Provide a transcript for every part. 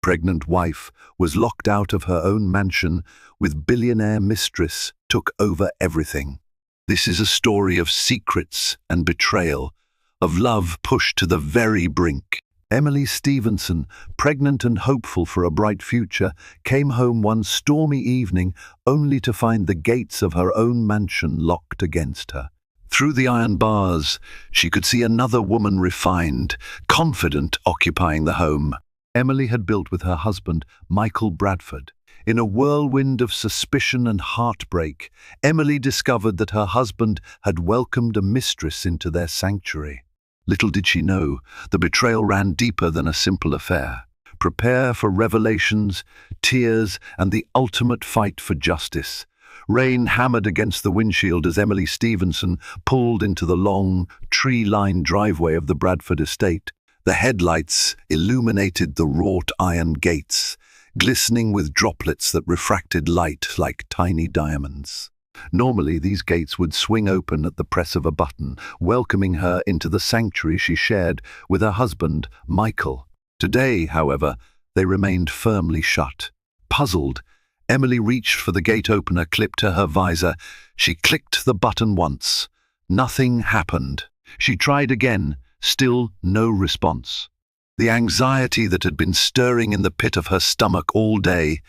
pregnant wife was locked out of her own mansion with billionaire mistress took over everything. This is a story of secrets and betrayal, of love pushed to the very brink. Emily Stevenson, pregnant and hopeful for a bright future, came home one stormy evening only to find the gates of her own mansion locked against her. Through the iron bars, she could see another woman refined, confident, occupying the home Emily had built with her husband, Michael Bradford. In a whirlwind of suspicion and heartbreak, Emily discovered that her husband had welcomed a mistress into their sanctuary. Little did she know, the betrayal ran deeper than a simple affair. Prepare for revelations, tears, and the ultimate fight for justice. Rain hammered against the windshield as Emily Stevenson pulled into the long, tree-lined driveway of the Bradford estate. The headlights illuminated the wrought iron gates, glistening with droplets that refracted light like tiny diamonds. Normally, these gates would swing open at the press of a button, welcoming her into the sanctuary she shared with her husband, Michael. Today, however, they remained firmly shut. Puzzled, Emily reached for the gate opener clipped to her visor. She clicked the button once. Nothing happened. She tried again, still no response. The anxiety that had been stirring in the pit of her stomach all day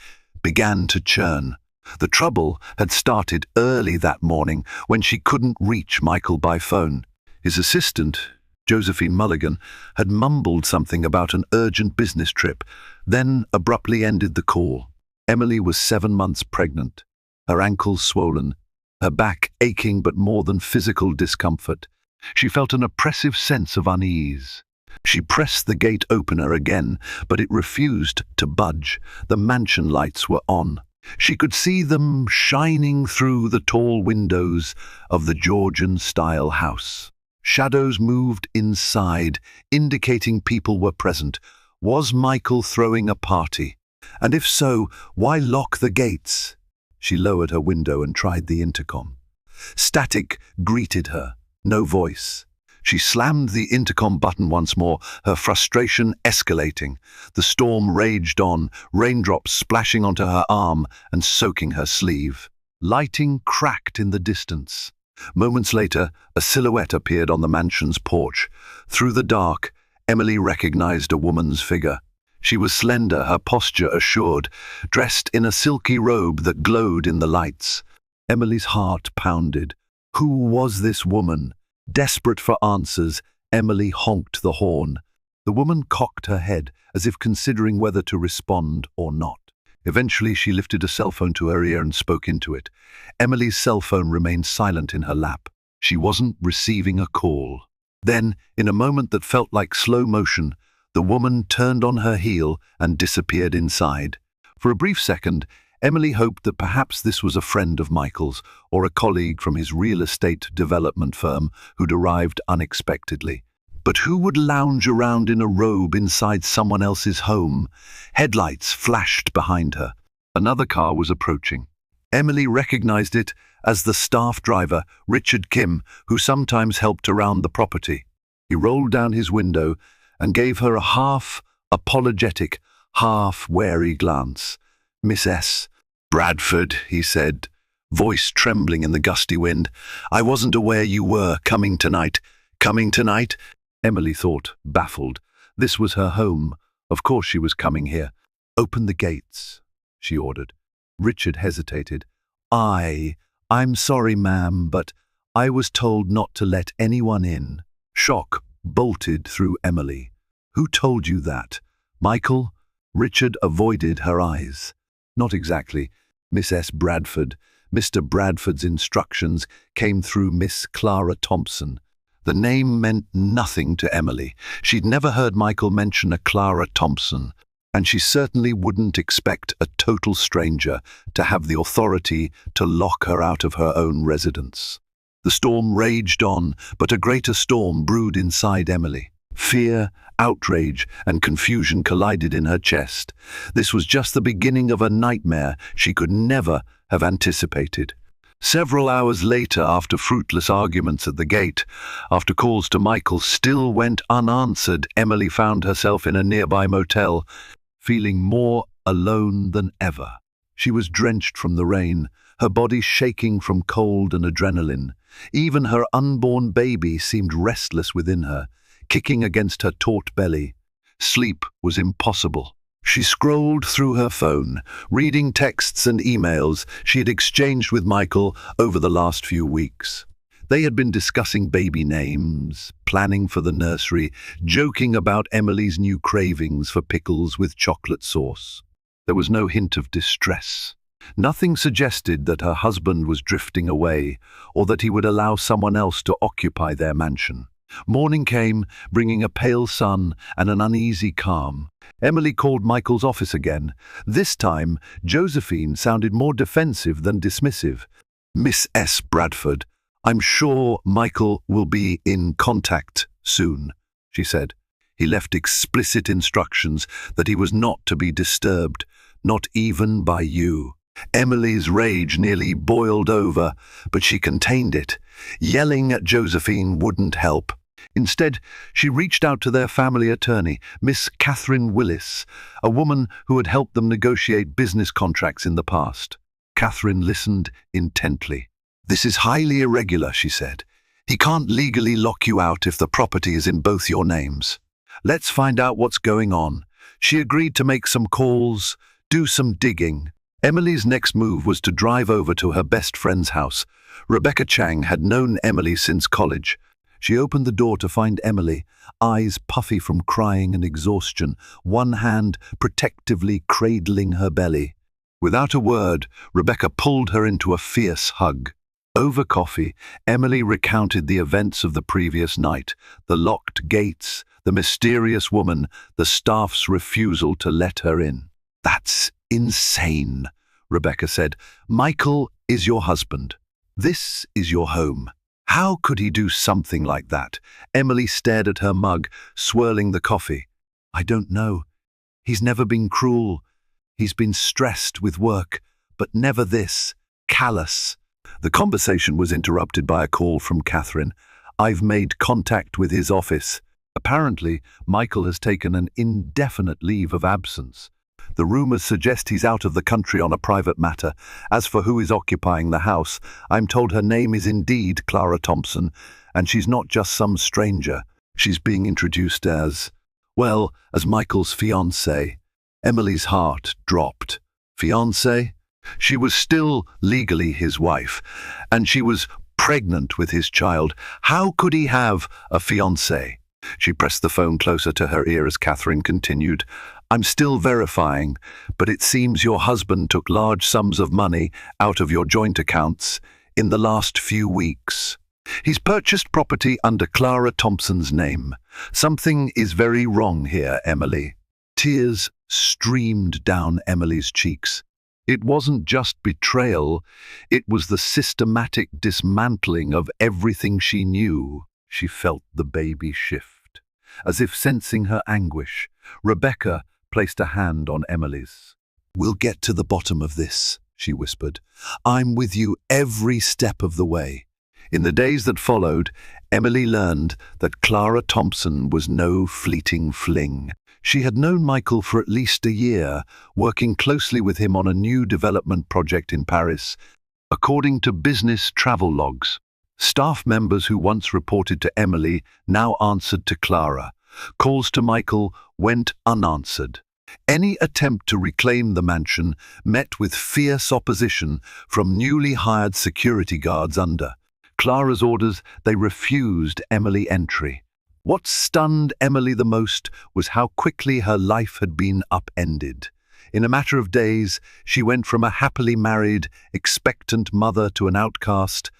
began to churn. The trouble had started early that morning when she couldn't reach Michael by phone. His assistant, Josephine Mulligan, had mumbled something about an urgent business trip, then abruptly ended the call. Emily was 7 months pregnant, her ankles swollen, her back aching but more than physical discomfort. She felt an oppressive sense of unease. She pressed the gate opener again, but it refused to budge. The mansion lights were on. She could see them shining through the tall windows of the Georgian-style house. Shadows moved inside, indicating people were present. Was Michael throwing a party? And if so, why lock the gates? She lowered her window and tried the intercom. Static greeted her, no voice. She slammed the intercom button once more, her frustration escalating. The storm raged on, raindrops splashing onto her arm and soaking her sleeve. Lighting cracked in the distance. Moments later, a silhouette appeared on the mansion's porch. Through the dark, Emily recognized a woman's figure. She was slender, her posture assured, dressed in a silky robe that glowed in the lights. Emily's heart pounded. Who was this woman? Desperate for answers, Emily honked the horn. The woman cocked her head, as if considering whether to respond or not. Eventually, she lifted a cell phone to her ear and spoke into it. Emily's cell phone remained silent in her lap. She wasn't receiving a call. Then, in a moment that felt like slow motion, the woman turned on her heel and disappeared inside. For a brief second, Emily hoped that perhaps this was a friend of Michael's or a colleague from his real estate development firm who'd arrived unexpectedly. But who would lounge around in a robe inside someone else's home? Headlights flashed behind her. Another car was approaching. Emily recognized it as the staff driver, Richard Kim, who sometimes helped around the property. He rolled down his window and gave her a half-apologetic, half-wary glance. "Miss S. Bradford," he said, voice trembling in the gusty wind. "I wasn't aware you were coming tonight." "Coming tonight?" Emily thought, baffled. This was her home. Of course she was coming here. "Open the gates," she ordered. Richard hesitated. I'm sorry, ma'am, but I was told not to let anyone in." Shock bolted through Emily. "Who told you that? Michael?" Richard avoided her eyes. "Not exactly. Miss S. Bradford. Mr. Bradford's instructions came through Miss Clara Thompson." The name meant nothing to Emily. She'd never heard Michael mention a Clara Thompson, and she certainly wouldn't expect a total stranger to have the authority to lock her out of her own residence. The storm raged on, but a greater storm brewed inside Emily. Fear, outrage, and confusion collided in her chest. This was just the beginning of a nightmare she could never have anticipated. Several hours later, after fruitless arguments at the gate, after calls to Michael still went unanswered, Emily found herself in a nearby motel. feeling more alone than ever. She was drenched from the rain, her body shaking from cold and adrenaline. Even her unborn baby seemed restless within her, kicking against her taut belly. Sleep was impossible. She scrolled through her phone, reading texts and emails she had exchanged with Michael over the last few weeks. They had been discussing baby names, planning for the nursery, joking about Emily's new cravings for pickles with chocolate sauce. There was no hint of distress. Nothing suggested that her husband was drifting away or that he would allow someone else to occupy their mansion. Morning came, bringing a pale sun and an uneasy calm. Emily called Michael's office again. This time, Josephine sounded more defensive than dismissive. "Miss S. Bradford, I'm sure Michael will be in contact soon," she said. He left explicit instructions that he was not to be disturbed, not even by you. Emily's rage nearly boiled over, but she contained it. Yelling at Josephine wouldn't help. Instead, she reached out to their family attorney, Miss Catherine Willis, a woman who had helped them negotiate business contracts in the past. Catherine listened intently. "This is highly irregular," she said. "He can't legally lock you out if the property is in both your names. Let's find out what's going on." She agreed to make some calls, do some digging. Emily's next move was to drive over to her best friend's house. Rebecca Chang had known Emily since college. She opened the door to find Emily, eyes puffy from crying and exhaustion, one hand protectively cradling her belly. Without a word, Rebecca pulled her into a fierce hug. Over coffee, Emily recounted the events of the previous night, the locked gates, the mysterious woman, the staff's refusal to let her in. "That's insane," Rebecca said. "Michael is your husband. This is your home. How could he do something like that?" Emily stared at her mug, swirling the coffee. "I don't know. He's never been cruel. He's been stressed with work, but never this. Callous." The conversation was interrupted by a call from Catherine. "I've made contact with his office. Apparently, Michael has taken an indefinite leave of absence. The rumors suggest he's out of the country on a private matter. As for who is occupying the house, I'm told her name is indeed Clara Thompson, and she's not just some stranger. She's being introduced as Michael's fiancée." Emily's heart dropped. Fiancée? She was still legally his wife, and she was pregnant with his child. How could he have a fiancée? She pressed the phone closer to her ear as Catherine continued. "I'm still verifying, but it seems your husband took large sums of money out of your joint accounts in the last few weeks. He's purchased property under Clara Thompson's name. Something is very wrong here, Emily." Tears streamed down Emily's cheeks. It wasn't just betrayal, it was the systematic dismantling of everything she knew. She felt the baby shift. As if sensing her anguish, Rebecca placed a hand on Emily's. "We'll get to the bottom of this," she whispered. "I'm with you every step of the way." In the days that followed, Emily learned that Clara Thompson was no fleeting fling. She had known Michael for at least a year, working closely with him on a new development project in Paris. According to business travel logs, staff members who once reported to Emily now answered to Clara. Calls to Michael went unanswered. Any attempt to reclaim the mansion met with fierce opposition from newly hired security guards under Clara's orders. They refused Emily entry. What stunned Emily the most was how quickly her life had been upended. In a matter of days, she went from a happily married, expectant mother to an outcast,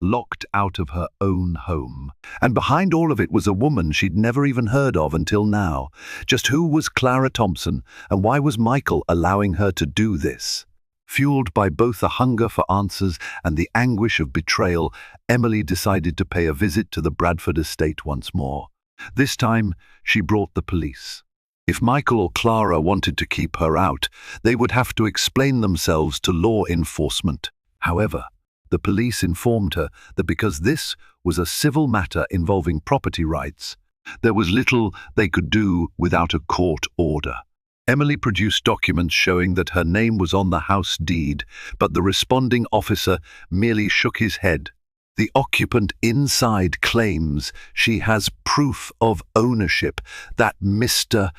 locked out of her own home. And behind all of it was a woman she'd never even heard of until now. Just who was Clara Thompson, and why was Michael allowing her to do this? Fueled by both a hunger for answers and the anguish of betrayal, Emily decided to pay a visit to the Bradford estate once more. This time, she brought the police. If Michael or Clara wanted to keep her out, they would have to explain themselves to law enforcement. However, the police informed her that because this was a civil matter involving property rights, there was little they could do without a court order. Emily produced documents showing that her name was on the house deed, but the responding officer merely shook his head. The occupant inside claims she has proof of ownership, that Mr.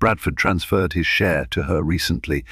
Bradford transferred his share to her recently.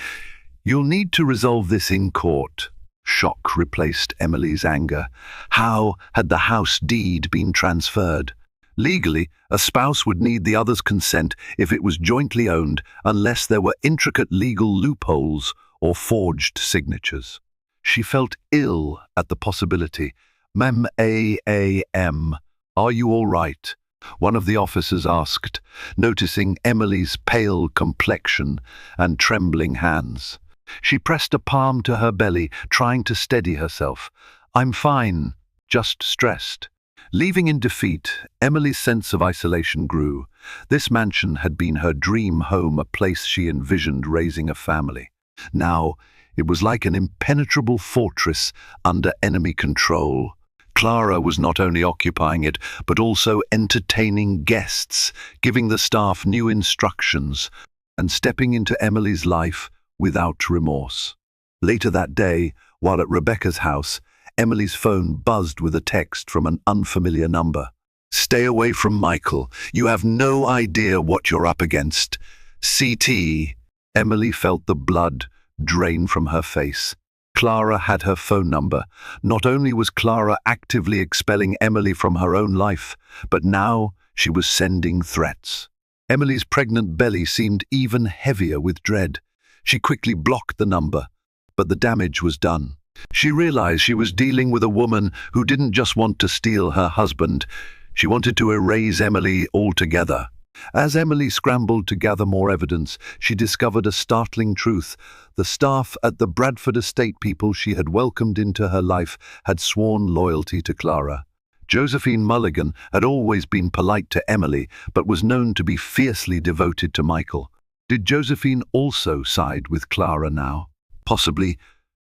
You'll need to resolve this in court. Shock replaced Emily's anger. How had the house deed been transferred? Legally, a spouse would need the other's consent if it was jointly owned, unless there were intricate legal loopholes or forged signatures. She felt ill at the possibility. "Ma'am, are you all right?" one of the officers asked, noticing Emily's pale complexion and trembling hands. She pressed a palm to her belly, trying to steady herself. "I'm fine, just stressed." Leaving in defeat, Emily's sense of isolation grew. This mansion had been her dream home, a place she envisioned raising a family. Now, it was like an impenetrable fortress under enemy control. Clara was not only occupying it, but also entertaining guests, giving the staff new instructions, and stepping into Emily's life without remorse. Later that day, while at Rebecca's house, Emily's phone buzzed with a text from an unfamiliar number. "Stay away from Michael. You have no idea what you're up against. CT." Emily felt the blood drain from her face. Clara had her phone number. Not only was Clara actively expelling Emily from her own life, but now she was sending threats. Emily's pregnant belly seemed even heavier with dread. She quickly blocked the number, but the damage was done. She realized she was dealing with a woman who didn't just want to steal her husband. She wanted to erase Emily altogether. As Emily scrambled to gather more evidence, she discovered a startling truth. The staff at the Bradford estate, people she had welcomed into her life, had sworn loyalty to Clara. Josephine Mulligan had always been polite to Emily, but was known to be fiercely devoted to Michael. Did Josephine also side with Clara now? Possibly,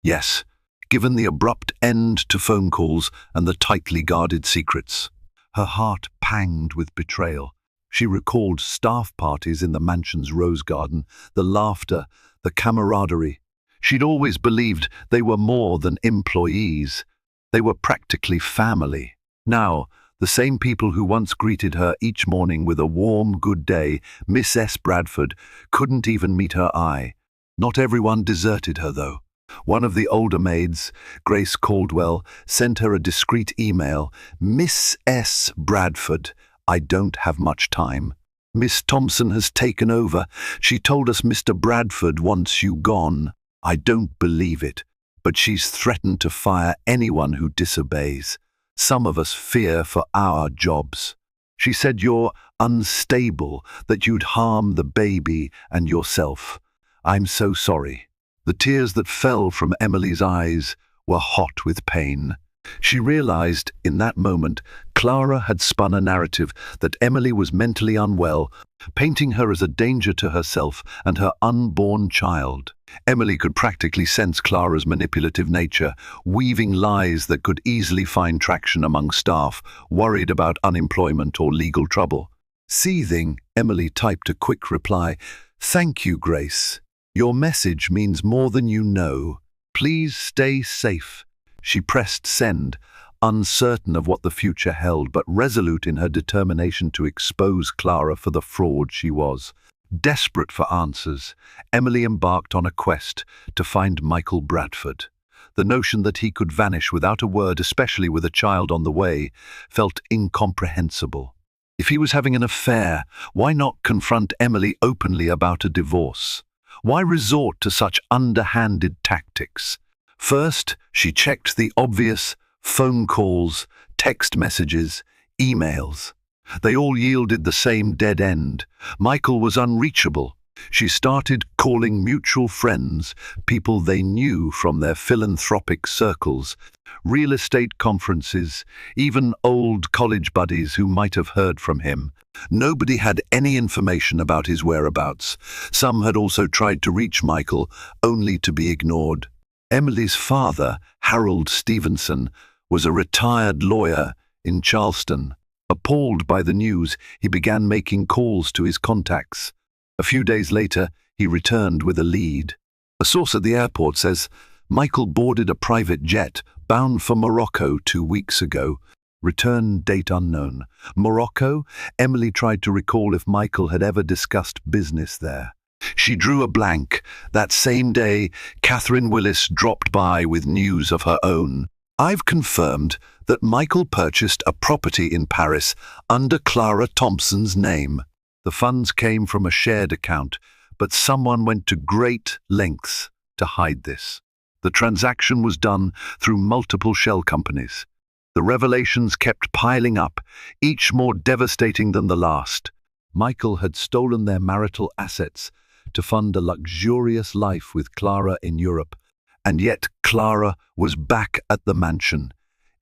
yes, given the abrupt end to phone calls and the tightly guarded secrets. Her heart panged with betrayal. She recalled staff parties in the mansion's rose garden, the laughter, the camaraderie. She'd always believed they were more than employees. They were practically family. Now, the same people who once greeted her each morning with a warm good day, Miss S. Bradford, couldn't even meet her eye. Not everyone deserted her, though. One of the older maids, Grace Caldwell, sent her a discreet email. "Miss S. Bradford, I don't have much time. Miss Thompson has taken over. She told us Mr. Bradford wants you gone. I don't believe it, but she's threatened to fire anyone who disobeys. Some of us fear for our jobs. She said you're unstable, that you'd harm the baby and yourself. I'm so sorry." The tears that fell from Emily's eyes were hot with pain. She realized in that moment Clara had spun a narrative that Emily was mentally unwell, painting her as a danger to herself and her unborn child. Emily could practically sense Clara's manipulative nature, weaving lies that could easily find traction among staff, worried about unemployment or legal trouble. Seething, Emily typed a quick reply. "Thank you, Grace. Your message means more than you know. Please stay safe." She pressed send, uncertain of what the future held, but resolute in her determination to expose Clara for the fraud she was. Desperate for answers, Emily embarked on a quest to find Michael Bradford. The notion that he could vanish without a word, especially with a child on the way, felt incomprehensible. If he was having an affair, why not confront Emily openly about a divorce? Why resort to such underhanded tactics? First, she checked the obvious: phone calls, text messages, emails. They all yielded the same dead end. Michael was unreachable. She started calling mutual friends, people they knew from their philanthropic circles, real estate conferences, even old college buddies who might have heard from him. Nobody had any information about his whereabouts. Some had also tried to reach Michael, only to be ignored. Emily's father, Harold Stevenson, was a retired lawyer in Charleston. Appalled by the news, he began making calls to his contacts. A few days later, he returned with a lead. A source at the airport says Michael boarded a private jet bound for Morocco 2 weeks ago. Return date unknown. Morocco? Emily tried to recall if Michael had ever discussed business there. She drew a blank. That same day, Catherine Willis dropped by with news of her own. I've confirmed that Michael purchased a property in Paris under Clara Thompson's name. The funds came from a shared account, but someone went to great lengths to hide this. The transaction was done through multiple shell companies. The revelations kept piling up, each more devastating than the last. Michael had stolen their marital assets to fund a luxurious life with Clara in Europe, and yet Clara was back at the mansion,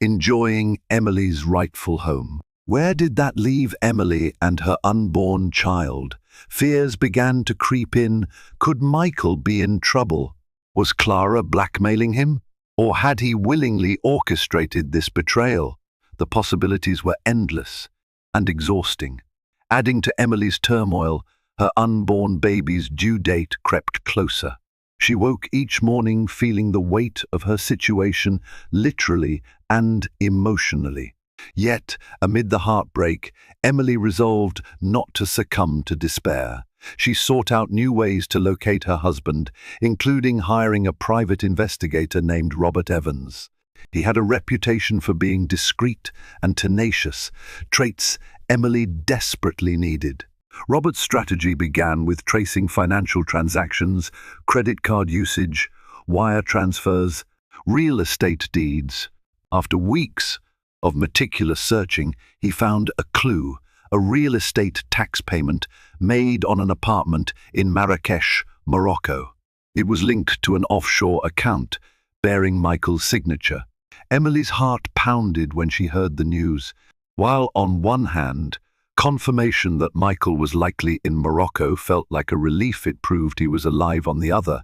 enjoying Emily's rightful home. Where did that leave Emily and her unborn child? Fears began to creep in. Could Michael be in trouble? Was Clara blackmailing him? Or had he willingly orchestrated this betrayal? The possibilities were endless and exhausting. Adding to Emily's turmoil, her unborn baby's due date crept closer. She woke each morning feeling the weight of her situation, literally and emotionally. Yet, amid the heartbreak, Emily resolved not to succumb to despair. She sought out new ways to locate her husband, including hiring a private investigator named Robert Evans. He had a reputation for being discreet and tenacious, traits Emily desperately needed. Robert's strategy began with tracing financial transactions, credit card usage, wire transfers, real estate deeds. After weeks of meticulous searching, he found a clue: a real estate tax payment made on an apartment in Marrakech, Morocco. It was linked to an offshore account bearing Michael's signature. Emily's heart pounded when she heard the news. While on one hand, confirmation that Michael was likely in Morocco felt like a relief, it proved he was alive on the other.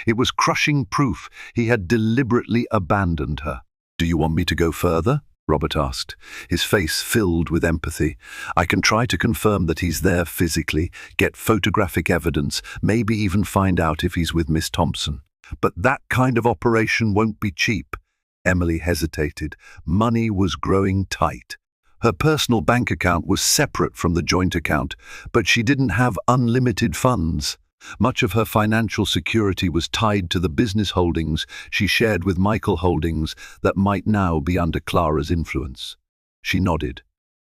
It was crushing proof he had deliberately abandoned her. "Do you want me to go further?" Robert asked, his face filled with empathy. "I can try to confirm that he's there physically, get photographic evidence, maybe even find out if he's with Miss Thompson. But that kind of operation won't be cheap." Emily hesitated. Money was growing tight. Her personal bank account was separate from the joint account, but she didn't have unlimited funds. Much of her financial security was tied to the business holdings she shared with Michael Holdings that might now be under Clara's influence. She nodded.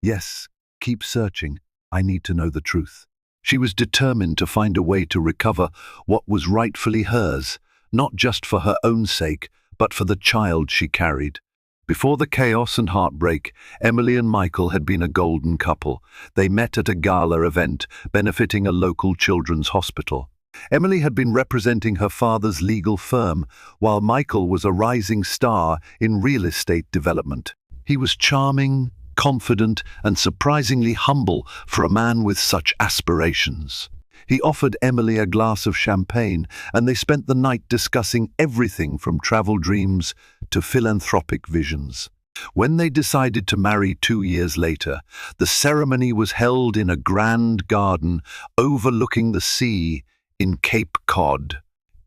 "Yes, keep searching. I need to know the truth." She was determined to find a way to recover what was rightfully hers, not just for her own sake, but for the child she carried. Before the chaos and heartbreak, Emily and Michael had been a golden couple. They met at a gala event benefiting a local children's hospital. Emily had been representing her father's legal firm, while Michael was a rising star in real estate development. He was charming, confident, and surprisingly humble for a man with such aspirations. He offered Emily a glass of champagne, and they spent the night discussing everything from travel dreams to philanthropic visions. When they decided to marry 2 years later, the ceremony was held in a grand garden overlooking the sea in Cape Cod.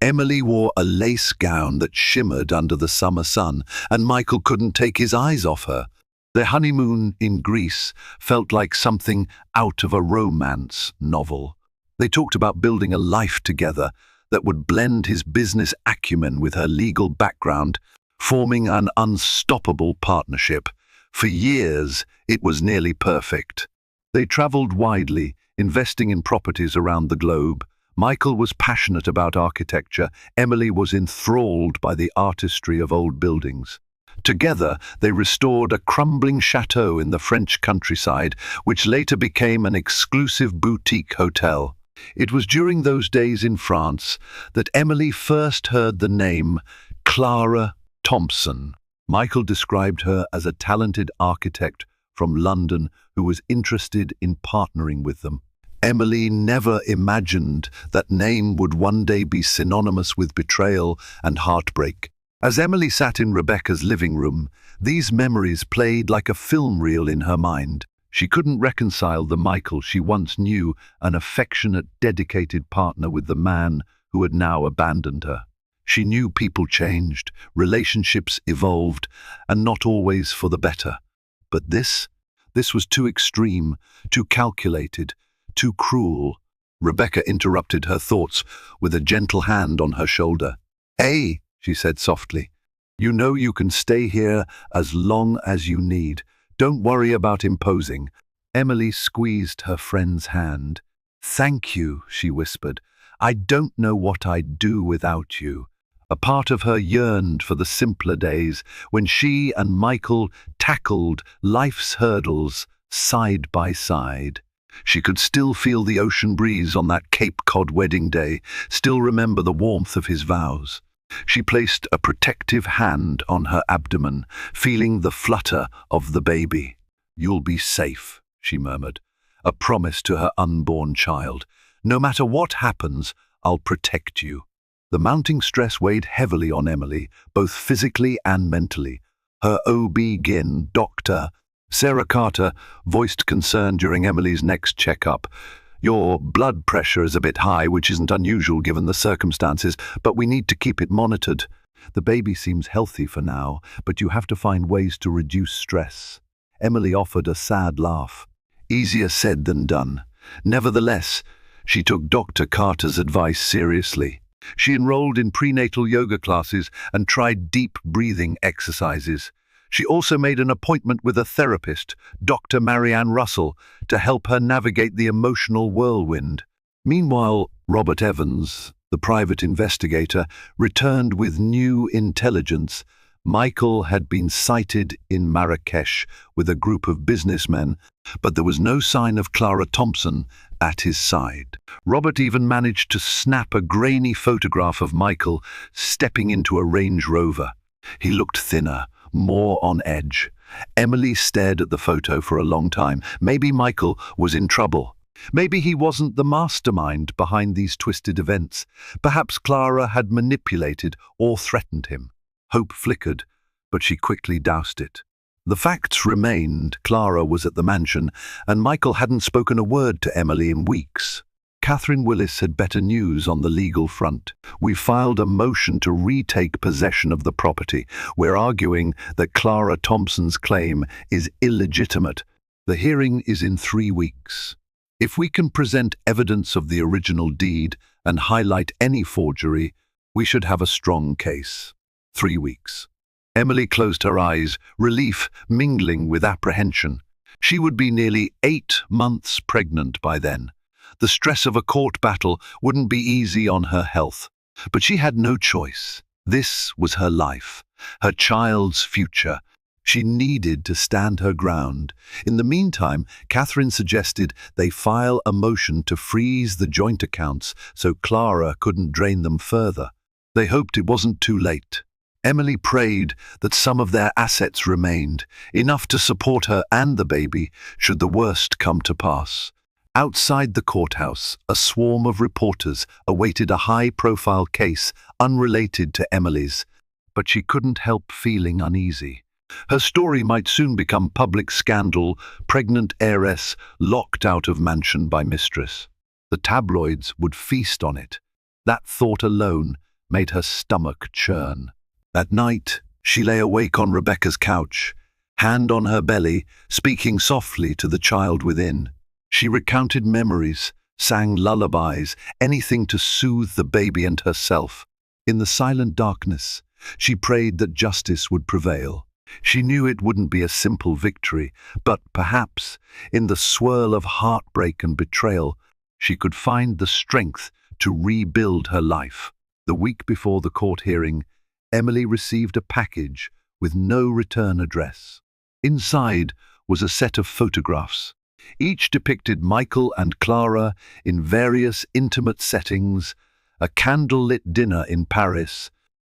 Emily wore a lace gown that shimmered under the summer sun, and Michael couldn't take his eyes off her. Their honeymoon in Greece felt like something out of a romance novel. They talked about building a life together that would blend his business acumen with her legal background, forming an unstoppable partnership. For years, it was nearly perfect. They traveled widely, investing in properties around the globe. Michael was passionate about architecture. Emily was enthralled by the artistry of old buildings. Together, they restored a crumbling chateau in the French countryside, which later became an exclusive boutique hotel. It was during those days in France that Emily first heard the name Clara Thompson. Michael described her as a talented architect from London who was interested in partnering with them. Emily never imagined that name would one day be synonymous with betrayal and heartbreak. As Emily sat in Rebecca's living room, these memories played like a film reel in her mind. She couldn't reconcile the Michael she once knew, an affectionate, dedicated partner, with the man who had now abandoned her. She knew people changed, relationships evolved, and not always for the better. But this was too extreme, too calculated, too cruel. Rebecca interrupted her thoughts with a gentle hand on her shoulder. "Hey," she said softly. "You know you can stay here as long as you need. Don't worry about imposing." Emily squeezed her friend's hand. "Thank you," she whispered. "I don't know what I'd do without you." A part of her yearned for the simpler days when she and Michael tackled life's hurdles side by side. She could still feel the ocean breeze on that Cape Cod wedding day, still remember the warmth of his vows. She placed a protective hand on her abdomen, feeling the flutter of the baby. "You'll be safe," she murmured, a promise to her unborn child. "No matter what happens, I'll protect you." The mounting stress weighed heavily on Emily, both physically and mentally. Her OB-GYN, Dr. Sarah Carter, voiced concern during Emily's next checkup. "Your blood pressure is a bit high, which isn't unusual given the circumstances, but we need to keep it monitored. The baby seems healthy for now, but you have to find ways to reduce stress." Emily offered a sad laugh. Easier said than done. Nevertheless, she took Dr. Carter's advice seriously. She enrolled in prenatal yoga classes and tried deep breathing exercises. She also made an appointment with a therapist, Dr. Marianne Russell, to help her navigate the emotional whirlwind. Meanwhile, Robert Evans, the private investigator, returned with new intelligence. Michael had been sighted in Marrakesh with a group of businessmen, but there was no sign of Clara Thompson at his side. Robert even managed to snap a grainy photograph of Michael stepping into a Range Rover. He looked thinner, more on edge. Emily stared at the photo for a long time. Maybe Michael was in trouble. Maybe he wasn't the mastermind behind these twisted events. Perhaps Clara had manipulated or threatened him. Hope flickered, but she quickly doused it. The facts remained. Clara was at the mansion, and Michael hadn't spoken a word to Emily in weeks. Catherine Willis had better news on the legal front. "We filed a motion to retake possession of the property. We're arguing that Clara Thompson's claim is illegitimate. The hearing is in 3 weeks. If we can present evidence of the original deed and highlight any forgery, we should have a strong case." 3 weeks. Emily closed her eyes, relief mingling with apprehension. She would be nearly 8 months pregnant by then. The stress of a court battle wouldn't be easy on her health. But she had no choice. This was her life, her child's future. She needed to stand her ground. In the meantime, Catherine suggested they file a motion to freeze the joint accounts so Clara couldn't drain them further. They hoped it wasn't too late. Emily prayed that some of their assets remained, enough to support her and the baby should the worst come to pass. Outside the courthouse, a swarm of reporters awaited a high-profile case unrelated to Emily's, but she couldn't help feeling uneasy. Her story might soon become public scandal, pregnant heiress locked out of mansion by mistress. The tabloids would feast on it. That thought alone made her stomach churn. That night, she lay awake on Rebecca's couch, hand on her belly, speaking softly to the child within. She recounted memories, sang lullabies, anything to soothe the baby and herself. In the silent darkness, she prayed that justice would prevail. She knew it wouldn't be a simple victory, but perhaps, in the swirl of heartbreak and betrayal, she could find the strength to rebuild her life. The week before the court hearing, Emily received a package with no return address. Inside was a set of photographs. Each depicted Michael and Clara in various intimate settings, a candlelit dinner in Paris,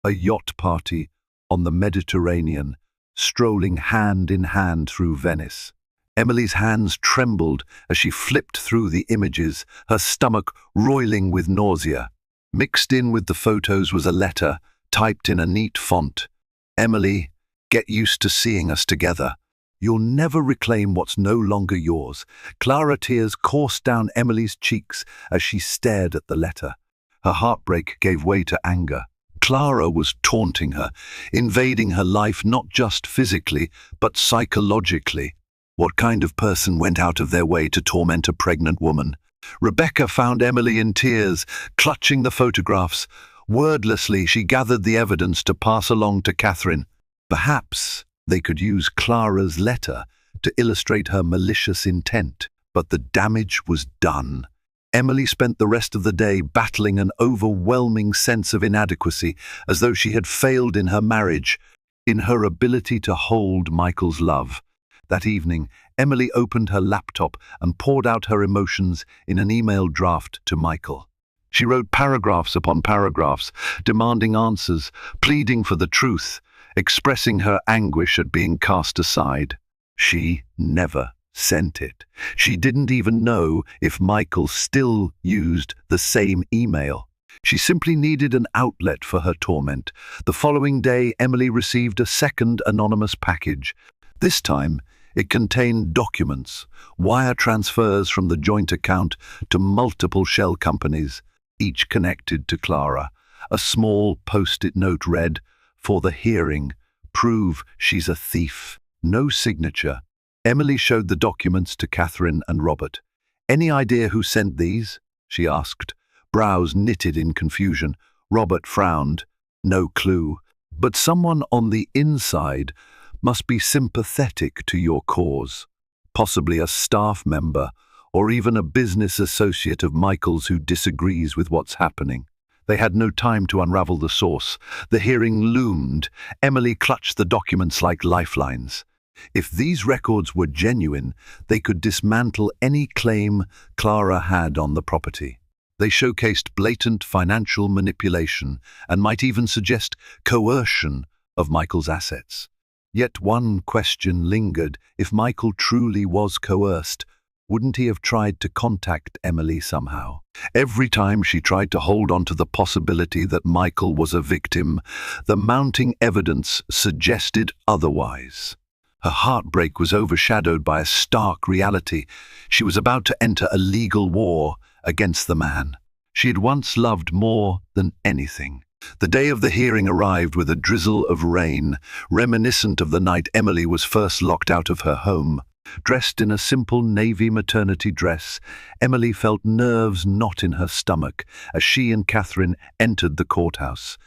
a yacht party on the Mediterranean, strolling hand in hand through Venice. Emily's hands trembled as she flipped through the images, her stomach roiling with nausea. Mixed in with the photos was a letter, typed in a neat font. "Emily, get used to seeing us together. You'll never reclaim what's no longer yours. Clara, tears coursed down Emily's cheeks as she stared at the letter. Her heartbreak gave way to anger. Clara was taunting her, invading her life not just physically, but psychologically. What kind of person went out of their way to torment a pregnant woman? Rebecca found Emily in tears, clutching the photographs. Wordlessly, she gathered the evidence to pass along to Catherine. Perhaps they could use Clara's letter to illustrate her malicious intent, but the damage was done. Emily spent the rest of the day battling an overwhelming sense of inadequacy, as though she had failed in her marriage, in her ability to hold Michael's love. That evening, Emily opened her laptop and poured out her emotions in an email draft to Michael. She wrote paragraphs upon paragraphs, demanding answers, pleading for the truth, expressing her anguish at being cast aside. She never sent it. She didn't even know if Michael still used the same email. She simply needed an outlet for her torment. The following day, Emily received a second anonymous package. This time, it contained documents, wire transfers from the joint account to multiple shell companies, each connected to Clara. A small post-it note read, "For the hearing, prove she's a thief." No signature. Emily showed the documents to Catherine and Robert. "Any idea who sent these?" she asked. Brows knitted in confusion. Robert frowned. "No clue. But someone on the inside must be sympathetic to your cause. Possibly a staff member, or even a business associate of Michael's who disagrees with what's happening." They had no time to unravel the source. The hearing loomed. Emily clutched the documents like lifelines. If these records were genuine, they could dismantle any claim Clara had on the property. They showcased blatant financial manipulation and might even suggest coercion of Michael's assets. Yet one question lingered. If Michael truly was coerced, wouldn't he have tried to contact Emily somehow? Every time she tried to hold on to the possibility that Michael was a victim, the mounting evidence suggested otherwise. Her heartbreak was overshadowed by a stark reality. She was about to enter a legal war against the man she had once loved more than anything. The day of the hearing arrived with a drizzle of rain, reminiscent of the night Emily was first locked out of her home. Dressed in a simple navy maternity dress, Emily felt nerves knot in her stomach as she and Catherine entered the courthouse.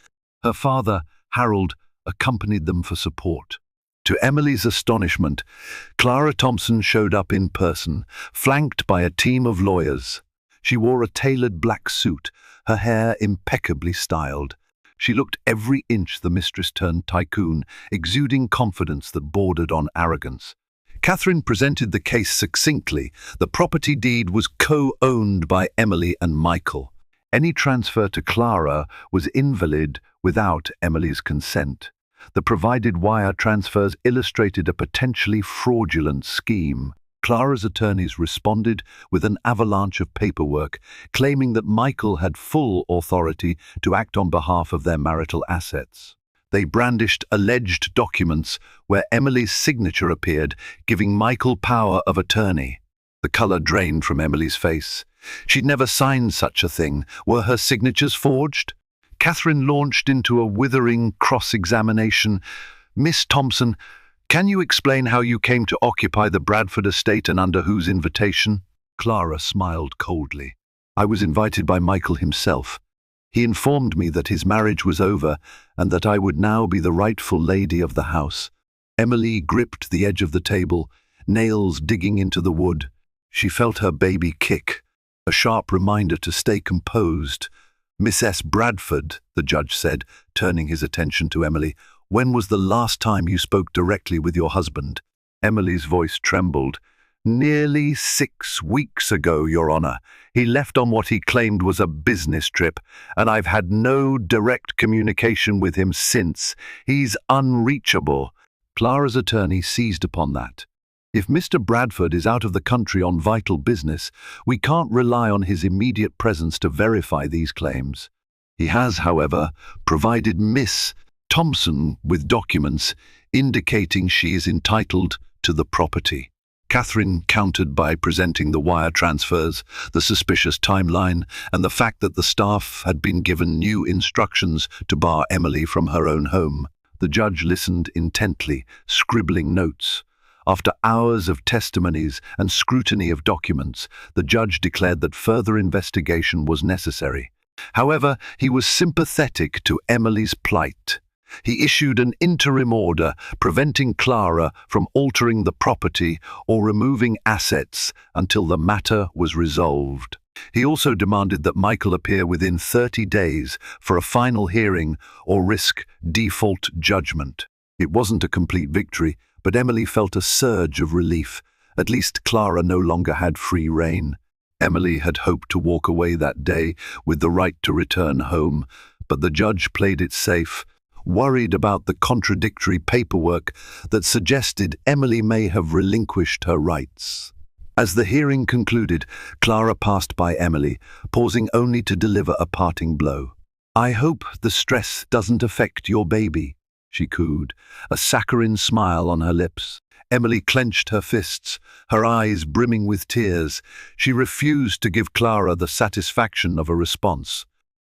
Her father, Harold, accompanied them for support. To Emily's astonishment, Clara Thompson showed up in person, flanked by a team of lawyers. She wore a tailored black suit, her hair impeccably styled. She looked every inch the mistress-turned-tycoon, exuding confidence that bordered on arrogance. Catherine presented the case succinctly. The property deed was co-owned by Emily and Michael. Any transfer to Clara was invalid without Emily's consent. The provided wire transfers illustrated a potentially fraudulent scheme. Clara's attorneys responded with an avalanche of paperwork, claiming that Michael had full authority to act on behalf of their marital assets. They brandished alleged documents where Emily's signature appeared, giving Michael power of attorney. The color drained from Emily's face. She'd never signed such a thing. Were her signatures forged? Catherine launched into a withering cross-examination. "Miss Thompson, can you explain how you came to occupy the Bradford estate and under whose invitation?" Clara smiled coldly. "I was invited by Michael himself. He informed me that his marriage was over and that I would now be the rightful lady of the house." Emily gripped the edge of the table, nails digging into the wood. She felt her baby kick, a sharp reminder to stay composed. "Miss S. Bradford," the judge said, turning his attention to Emily, "when was the last time you spoke directly with your husband?" Emily's voice trembled. "Nearly 6 weeks ago, Your Honor. He left on what he claimed was a business trip, and I've had no direct communication with him since. He's unreachable." Clara's attorney seized upon that. "If Mr. Bradford is out of the country on vital business, we can't rely on his immediate presence to verify these claims. He has, however, provided Miss Thompson with documents indicating she is entitled to the property. Catherine countered by presenting the wire transfers, the suspicious timeline, and the fact that the staff had been given new instructions to bar Emily from her own home. The judge listened intently, scribbling notes. After hours of testimonies and scrutiny of documents, the judge declared that further investigation was necessary. However, he was sympathetic to Emily's plight. He issued an interim order preventing Clara from altering the property or removing assets until the matter was resolved. He also demanded that Michael appear within 30 days for a final hearing or risk default judgment. It wasn't a complete victory, but Emily felt a surge of relief. At least Clara no longer had free rein. Emily had hoped to walk away that day with the right to return home, but the judge played it safe, worried about the contradictory paperwork that suggested Emily may have relinquished her rights. As the hearing concluded, Clara passed by Emily, pausing only to deliver a parting blow. "I hope the stress doesn't affect your baby," she cooed, a saccharine smile on her lips. Emily clenched her fists, her eyes brimming with tears. She refused to give Clara the satisfaction of a response.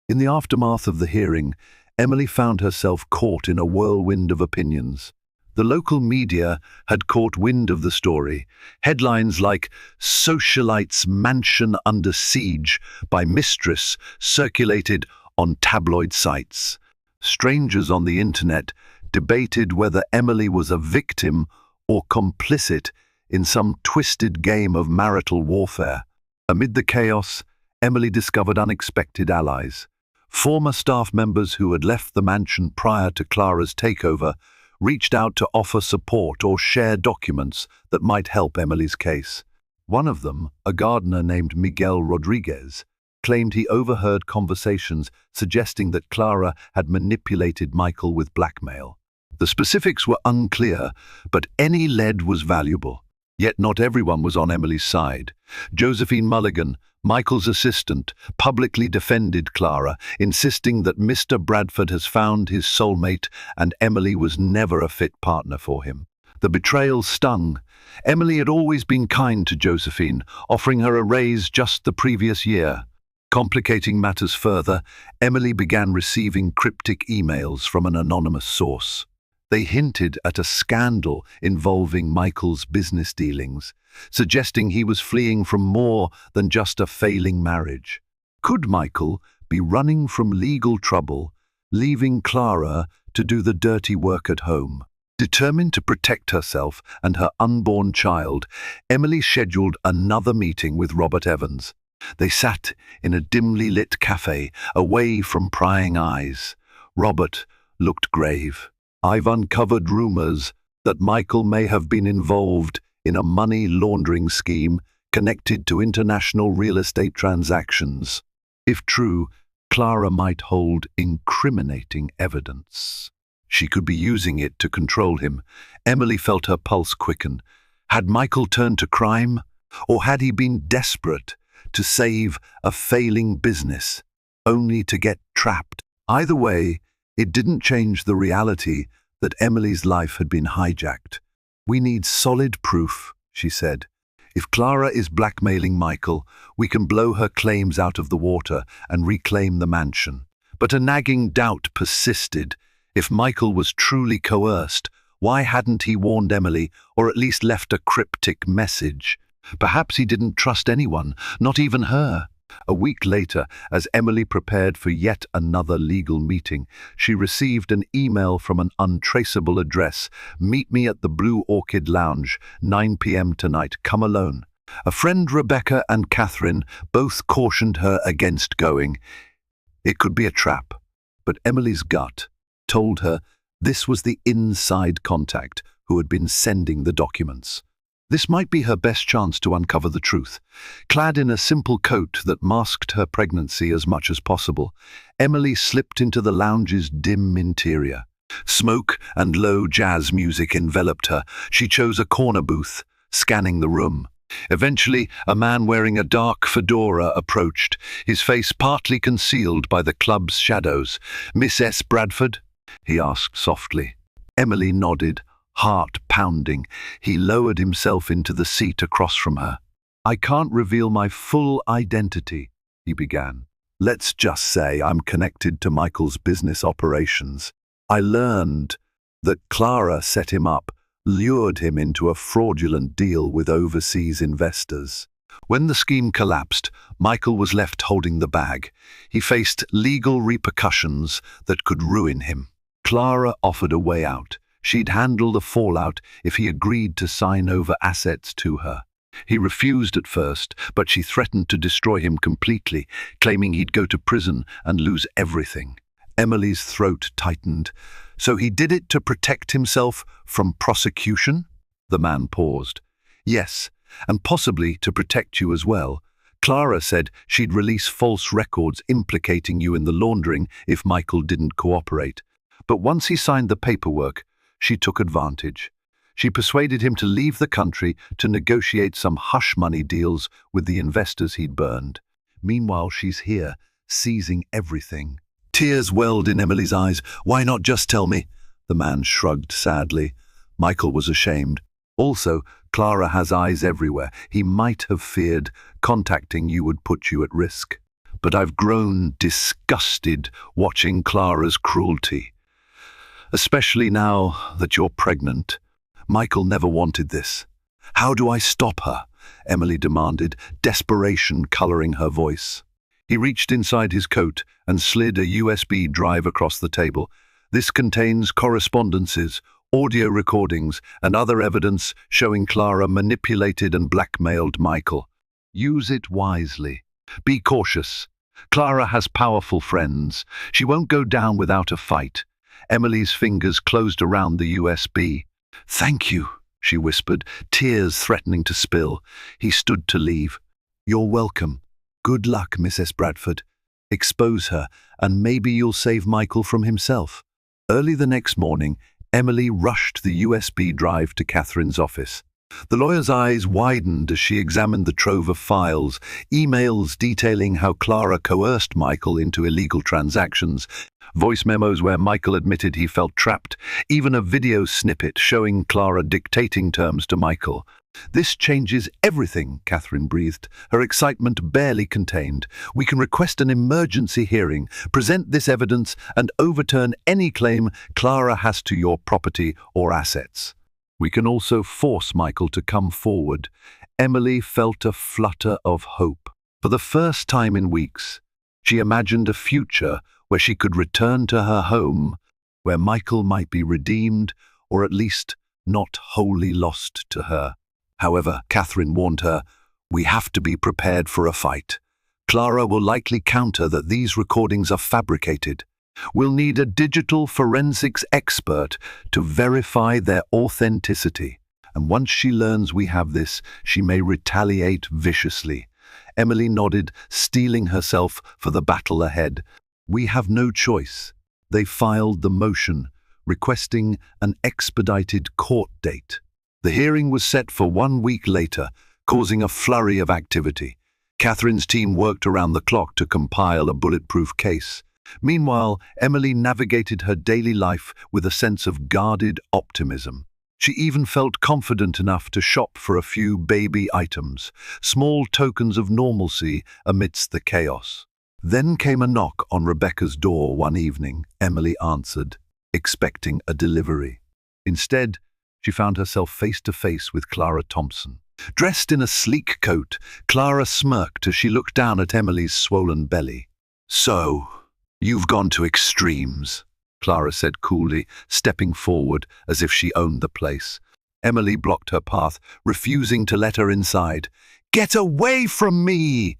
In the aftermath of the hearing, Emily found herself caught in a whirlwind of opinions. The local media had caught wind of the story. Headlines like "Socialite's Mansion Under Siege" by Mistress circulated on tabloid sites. Strangers on the internet debated whether Emily was a victim or complicit in some twisted game of marital warfare. Amid the chaos, Emily discovered unexpected allies. Former staff members who had left the mansion prior to Clara's takeover reached out to offer support or share documents that might help Emily's case. One of them, a gardener named Miguel Rodriguez, claimed he overheard conversations suggesting that Clara had manipulated Michael with blackmail. The specifics were unclear, but any lead was valuable. Yet not everyone was on Emily's side. Josephine Mulligan, Michael's assistant, publicly defended Clara, insisting that Mr. Bradford has found his soulmate and Emily was never a fit partner for him. The betrayal stung. Emily had always been kind to Josephine, offering her a raise just the previous year. Complicating matters further, Emily began receiving cryptic emails from an anonymous source. They hinted at a scandal involving Michael's business dealings, suggesting he was fleeing from more than just a failing marriage. Could Michael be running from legal trouble, leaving Clara to do the dirty work at home? Determined to protect herself and her unborn child, Emily scheduled another meeting with Robert Evans. They sat in a dimly lit cafe, away from prying eyes. Robert looked grave. "I've uncovered rumors that Michael may have been involved in a money laundering scheme connected to international real estate transactions. If true, Clara might hold incriminating evidence. She could be using it to control him." Emily felt her pulse quicken. Had Michael turned to crime? Or had he been desperate to save a failing business, only to get trapped? Either way, it didn't change the reality that Emily's life had been hijacked. "We need solid proof," she said. "If Clara is blackmailing Michael, we can blow her claims out of the water and reclaim the mansion." But a nagging doubt persisted. If Michael was truly coerced, why hadn't he warned Emily or at least left a cryptic message? Perhaps he didn't trust anyone, not even her. A week later, as Emily prepared for yet another legal meeting, she received an email from an untraceable address. "Meet me at the Blue Orchid Lounge, 9 p.m. tonight. Come alone." A friend, Rebecca, and Catherine both cautioned her against going. It could be a trap, but Emily's gut told her this was the inside contact who had been sending the documents. This might be her best chance to uncover the truth. Clad in a simple coat that masked her pregnancy as much as possible, Emily slipped into the lounge's dim interior. Smoke and low jazz music enveloped her. She chose a corner booth, scanning the room. Eventually, a man wearing a dark fedora approached, his face partly concealed by the club's shadows. "Miss S. Bradford?" he asked softly. Emily nodded, Heart pounding, he lowered himself into the seat across from her. "I can't reveal my full identity," he began. "Let's just say I'm connected to Michael's business operations. I learned that Clara set him up, lured him into a fraudulent deal with overseas investors. When the scheme collapsed, Michael was left holding the bag. He faced legal repercussions that could ruin him. Clara offered a way out. She'd handle the fallout if he agreed to sign over assets to her. He refused at first, but she threatened to destroy him completely, claiming he'd go to prison and lose everything. Emily's throat tightened. "So he did it to protect himself from prosecution?" The man paused. "Yes, and possibly to protect you as well. Clara said she'd release false records implicating you in the laundering if Michael didn't cooperate. But once he signed the paperwork, she took advantage. She persuaded him to leave the country to negotiate some hush-money deals with the investors he'd burned. Meanwhile, she's here, seizing everything." Tears welled in Emily's eyes. "Why not just tell me?" The man shrugged sadly. Michael was ashamed. "Also, Clara has eyes everywhere. He might have feared contacting you would put you at risk. But I've grown disgusted watching Clara's cruelty. Especially now that you're pregnant. Michael never wanted this." "How do I stop her?" Emily demanded, desperation coloring her voice. He reached inside his coat and slid a USB drive across the table. "This contains correspondences, audio recordings, and other evidence showing Clara manipulated and blackmailed Michael. Use it wisely. Be cautious. Clara has powerful friends. She won't go down without a fight." Emily's fingers closed around the USB. "Thank you," she whispered, tears threatening to spill. He stood to leave. "You're welcome. Good luck, Mrs. Bradford. Expose her, and maybe you'll save Michael from himself." Early the next morning, Emily rushed the USB drive to Catherine's office. The lawyer's eyes widened as she examined the trove of files, emails detailing how Clara coerced Michael into illegal transactions, voice memos where Michael admitted he felt trapped, even a video snippet showing Clara dictating terms to Michael. "This changes everything," Catherine breathed, her excitement barely contained. "We can request an emergency hearing, present this evidence, and overturn any claim Clara has to your property or assets. We can also force Michael to come forward." Emily felt a flutter of hope. For the first time in weeks, she imagined a future where she could return to her home, where Michael might be redeemed, or at least not wholly lost to her. However, Catherine warned her, "We have to be prepared for a fight. Clara will likely counter that these recordings are fabricated. We'll need a digital forensics expert to verify their authenticity. And once she learns we have this, she may retaliate viciously." Emily nodded, steeling herself for the battle ahead. "We have no choice." They filed the motion, requesting an expedited court date. The hearing was set for 1 week later, causing a flurry of activity. Catherine's team worked around the clock to compile a bulletproof case. Meanwhile, Emily navigated her daily life with a sense of guarded optimism. She even felt confident enough to shop for a few baby items, small tokens of normalcy amidst the chaos. Then came a knock on Rebecca's door one evening. Emily answered, expecting a delivery. Instead, she found herself face to face with Clara Thompson. Dressed in a sleek coat, Clara smirked as she looked down at Emily's swollen belly. "So, you've gone to extremes," Clara said coolly, stepping forward as if she owned the place. Emily blocked her path, refusing to let her inside. "Get away from me!"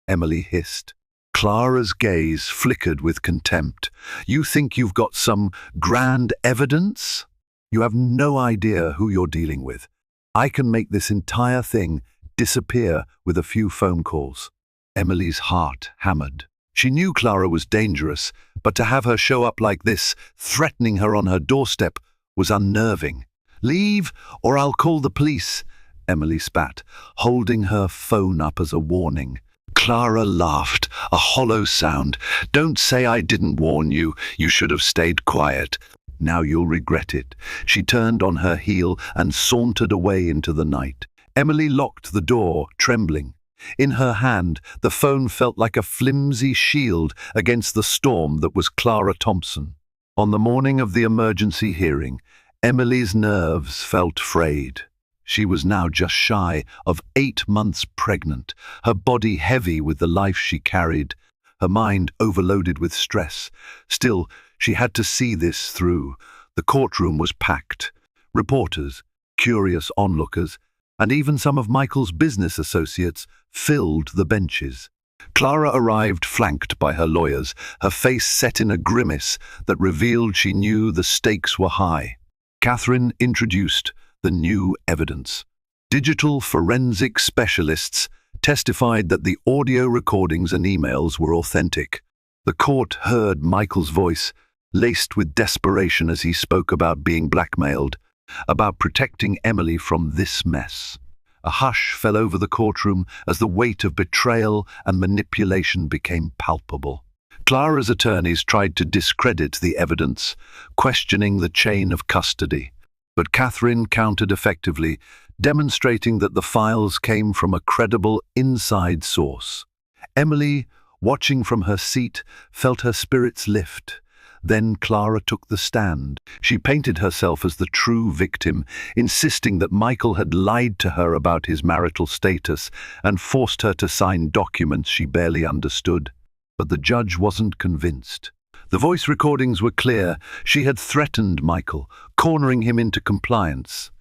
Emily hissed. Clara's gaze flickered with contempt. "You think you've got some grand evidence? You have no idea who you're dealing with. I can make this entire thing disappear with a few phone calls." Emily's heart hammered. She knew Clara was dangerous, but to have her show up like this, threatening her on her doorstep, was unnerving. "Leave, or I'll call the police," Emily spat, holding her phone up as a warning. Clara laughed, a hollow sound. "Don't say I didn't warn you. You should have stayed quiet." Now you'll regret it." She turned on her heel and sauntered away into the night. Emily locked the door, trembling. In her hand, the phone felt like a flimsy shield against the storm that was Clara Thompson. On the morning of the emergency hearing, Emily's nerves felt frayed. She was now just shy of 8 months pregnant, her body heavy with the life she carried, her mind overloaded with stress. Still, she had to see this through. The courtroom was packed. Reporters, curious onlookers, and even some of Michael's business associates filled the benches. Clara arrived flanked by her lawyers, her face set in a grimace that revealed she knew the stakes were high. Catherine introduced the new evidence. Digital forensic specialists testified that the audio recordings and emails were authentic. The court heard Michael's voice, laced with desperation as he spoke about being blackmailed, about protecting Emily from this mess. A hush fell over the courtroom as the weight of betrayal and manipulation became palpable. Clara's attorneys tried to discredit the evidence, questioning the chain of custody. But Catherine countered effectively, demonstrating that the files came from a credible inside source. Emily, watching from her seat, felt her spirits lift. Then Clara took the stand. She painted herself as the true victim, insisting that Michael had lied to her about his marital status and forced her to sign documents she barely understood. But the judge wasn't convinced. The voice recordings were clear. She had threatened Michael, cornering him into compliance.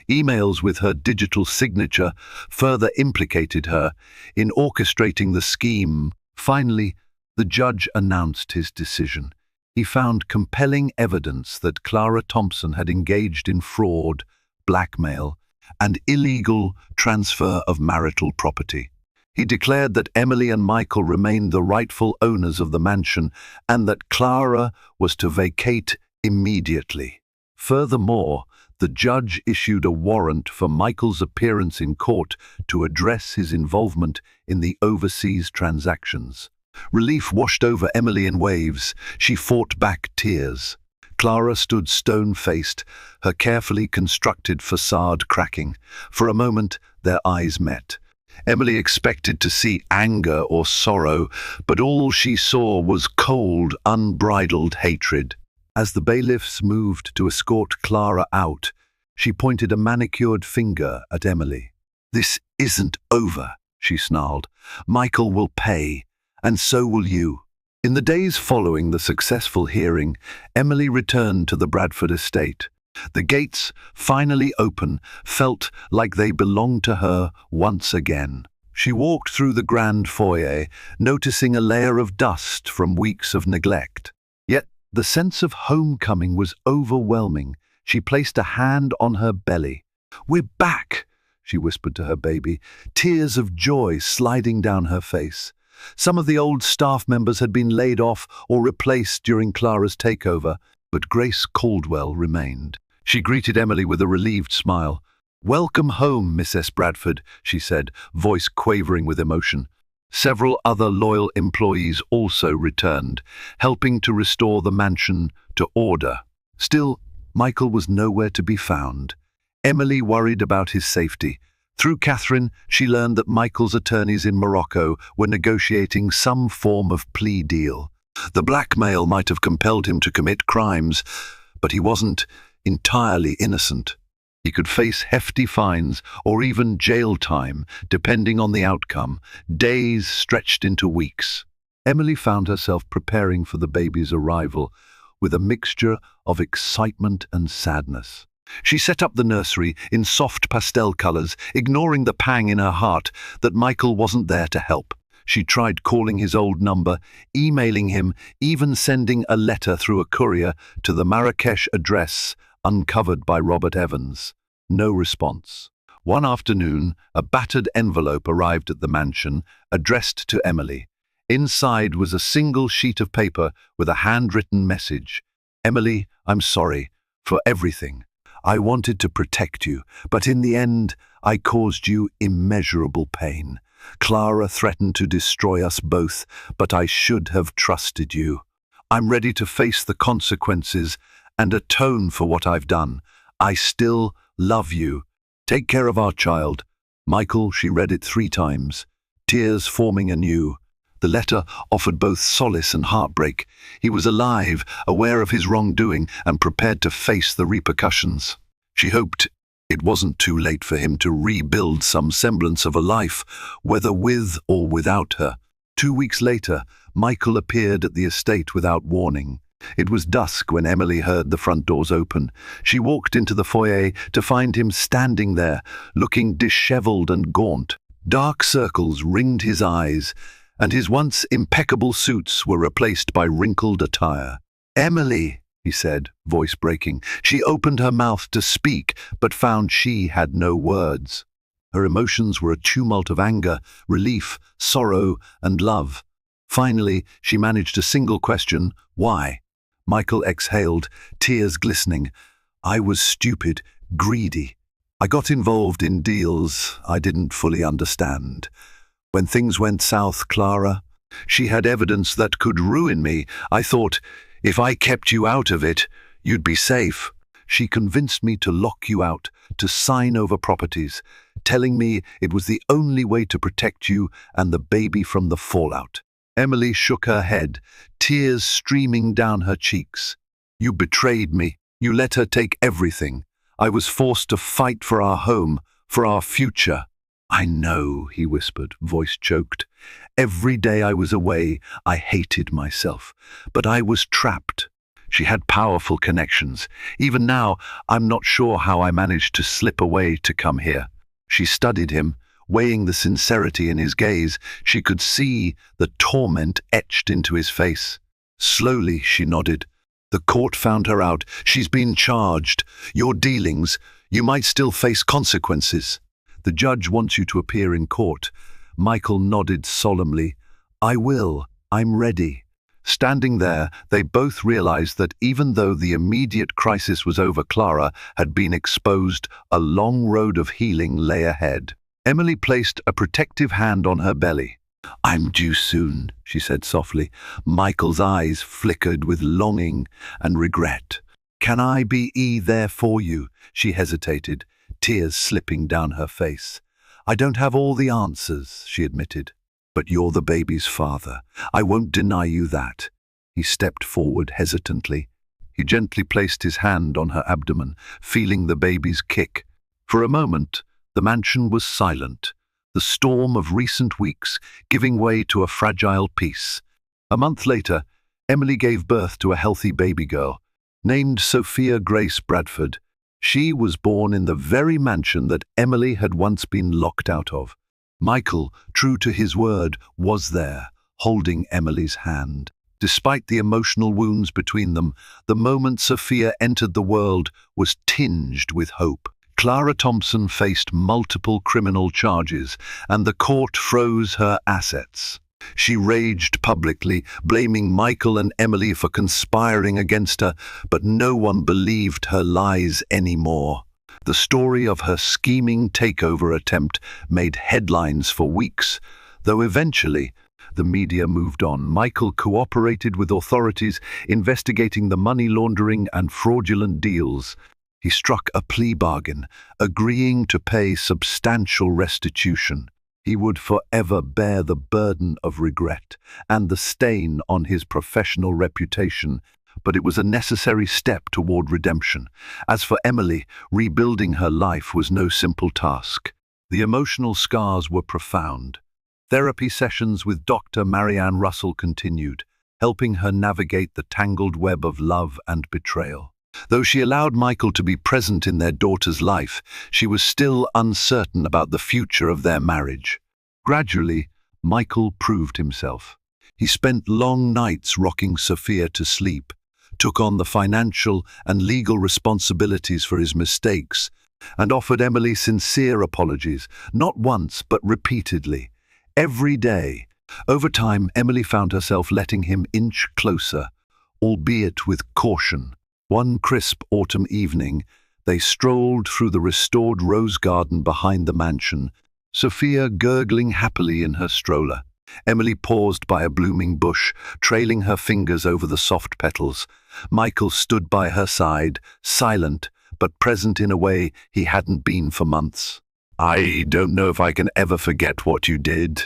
Emails with her digital signature further implicated her in orchestrating the scheme. Finally, the judge announced his decision. He found compelling evidence that Clara Thompson had engaged in fraud, blackmail, and illegal transfer of marital property. He declared that Emily and Michael remained the rightful owners of the mansion and that Clara was to vacate immediately. Furthermore, the judge issued a warrant for Michael's appearance in court to address his involvement in the overseas transactions. Relief washed over Emily in waves. She fought back tears. Clara stood stone-faced, her carefully constructed facade cracking. For a moment, their eyes met. Emily expected to see anger or sorrow, but all she saw was cold, unbridled hatred. As the bailiffs moved to escort Clara out, she pointed a manicured finger at Emily. "This isn't over," she snarled. "Michael will pay. And so will you." In the days following the successful hearing, Emily returned to the Bradford estate. The gates, finally open, felt like they belonged to her once again. She walked through the grand foyer, noticing a layer of dust from weeks of neglect. Yet the sense of homecoming was overwhelming. She placed a hand on her belly. "We're back," she whispered to her baby, tears of joy sliding down her face. Some of the old staff members had been laid off or replaced during Clara's takeover, but Grace Caldwell remained. She greeted Emily with a relieved smile. "Welcome home, Mrs. Bradford," she said, voice quavering with emotion. Several other loyal employees also returned, helping to restore the mansion to order. Still, Michael was nowhere to be found. Emily worried about his safety. Through Catherine, she learned that Michael's attorneys in Morocco were negotiating some form of plea deal. The blackmail might have compelled him to commit crimes, but he wasn't entirely innocent. He could face hefty fines or even jail time, depending on the outcome, days stretched into weeks. Emily found herself preparing for the baby's arrival with a mixture of excitement and sadness. She set up the nursery in soft pastel colors, ignoring the pang in her heart that Michael wasn't there to help. She tried calling his old number, emailing him, even sending a letter through a courier to the Marrakesh address uncovered by Robert Evans. No response. One afternoon, a battered envelope arrived at the mansion, addressed to Emily. Inside was a single sheet of paper with a handwritten message. "Emily, I'm sorry for everything. I wanted to protect you, but in the end, I caused you immeasurable pain. Clara threatened to destroy us both, but I should have trusted you. I'm ready to face the consequences, and atone for what I've done. I still love you. Take care of our child. Michael, she read it 3 times, tears forming anew. The letter offered both solace and heartbreak. He was alive, aware of his wrongdoing, and prepared to face the repercussions. She hoped it wasn't too late for him to rebuild some semblance of a life, whether with or without her. 2 weeks later, Michael appeared at the estate without warning. It was dusk when Emily heard the front doors open. She walked into the foyer to find him standing there, looking disheveled and gaunt. Dark circles ringed his eyes, and his once impeccable suits were replaced by wrinkled attire. "Emily," he said, voice breaking. She opened her mouth to speak, but found she had no words. Her emotions were a tumult of anger, relief, sorrow, and love. Finally, she managed a single question: why? Michael exhaled, tears glistening. "I was stupid, greedy. I got involved in deals I didn't fully understand. When things went south, Clara, she had evidence that could ruin me. I thought, if I kept you out of it, you'd be safe. She convinced me to lock you out, to sign over properties, telling me it was the only way to protect you and the baby from the fallout." Emily shook her head, tears streaming down her cheeks. "You betrayed me. You let her take everything. I was forced to fight for our home, for our future." "I know," he whispered, voice choked. "Every day I was away, I hated myself. But I was trapped." She had powerful connections. "Even now, I'm not sure how I managed to slip away to come here." She studied him, weighing the sincerity in his gaze. She could see the torment etched into his face. Slowly, she nodded. "The court found her out. She's been charged. Your dealings, you might still face consequences. The judge wants you to appear in court." Michael nodded solemnly. "I will. I'm ready." Standing there, they both realized that even though the immediate crisis was over, Clara had been exposed. A long road of healing lay ahead. Emily placed a protective hand on her belly. "I'm due soon," she said softly. Michael's eyes flickered with longing and regret. "Can I be there for you?" She hesitated, tears slipping down her face. "I don't have all the answers," she admitted. "But you're the baby's father. I won't deny you that." He stepped forward hesitantly. He gently placed his hand on her abdomen, feeling the baby's kick. For a moment, the mansion was silent, the storm of recent weeks giving way to a fragile peace. A month later, Emily gave birth to a healthy baby girl, named Sophia Grace Bradford. She was born in the very mansion that Emily had once been locked out of. Michael, true to his word, was there, holding Emily's hand. Despite the emotional wounds between them, the moment Sophia entered the world was tinged with hope. Clara Thompson faced multiple criminal charges, and the court froze her assets. She raged publicly, blaming Michael and Emily for conspiring against her, but no one believed her lies anymore. The story of her scheming takeover attempt made headlines for weeks, though eventually the media moved on. Michael cooperated with authorities investigating the money laundering and fraudulent deals. He struck a plea bargain, agreeing to pay substantial restitution. He would forever bear the burden of regret and the stain on his professional reputation, but it was a necessary step toward redemption. As for Emily, rebuilding her life was no simple task. The emotional scars were profound. Therapy sessions with Dr. Marianne Russell continued, helping her navigate the tangled web of love and betrayal. Though she allowed Michael to be present in their daughter's life, she was still uncertain about the future of their marriage. Gradually, Michael proved himself. He spent long nights rocking Sophia to sleep, took on the financial and legal responsibilities for his mistakes, and offered Emily sincere apologies, not once but repeatedly, every day. Over time, Emily found herself letting him inch closer, albeit with caution. One crisp autumn evening, they strolled through the restored rose garden behind the mansion, Sophia gurgling happily in her stroller. Emily paused by a blooming bush, trailing her fingers over the soft petals. Michael stood by her side, silent, but present in a way he hadn't been for months. "I don't know if I can ever forget what you did,"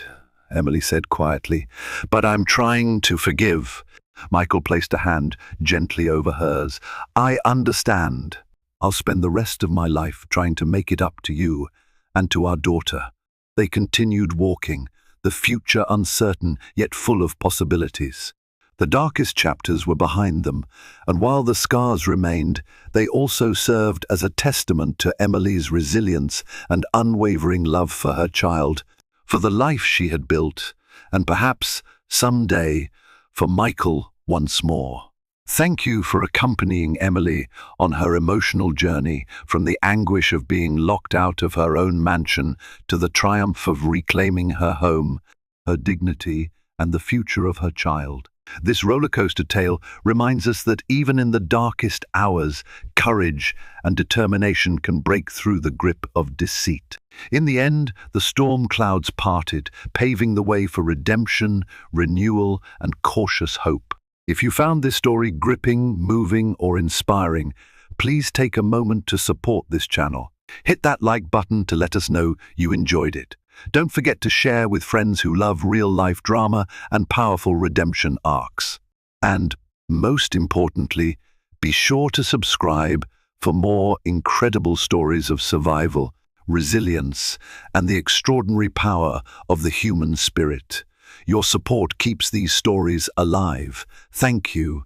Emily said quietly, "but I'm trying to forgive." Michael placed a hand gently over hers. "I understand. I'll spend the rest of my life trying to make it up to you and to our daughter." They continued walking, the future uncertain yet full of possibilities. The darkest chapters were behind them, and while the scars remained, they also served as a testament to Emily's resilience and unwavering love for her child, for the life she had built, and perhaps, someday, for Michael once more. Thank you for accompanying Emily on her emotional journey from the anguish of being locked out of her own mansion to the triumph of reclaiming her home, her dignity, and the future of her child. This rollercoaster tale reminds us that even in the darkest hours, courage and determination can break through the grip of deceit. In the end, the storm clouds parted, paving the way for redemption, renewal, and cautious hope. If you found this story gripping, moving, or inspiring, please take a moment to support this channel. Hit that like button to let us know you enjoyed it. Don't forget to share with friends who love real-life drama and powerful redemption arcs. And, most importantly, be sure to subscribe for more incredible stories of survival, resilience, and the extraordinary power of the human spirit. Your support keeps these stories alive. Thank you,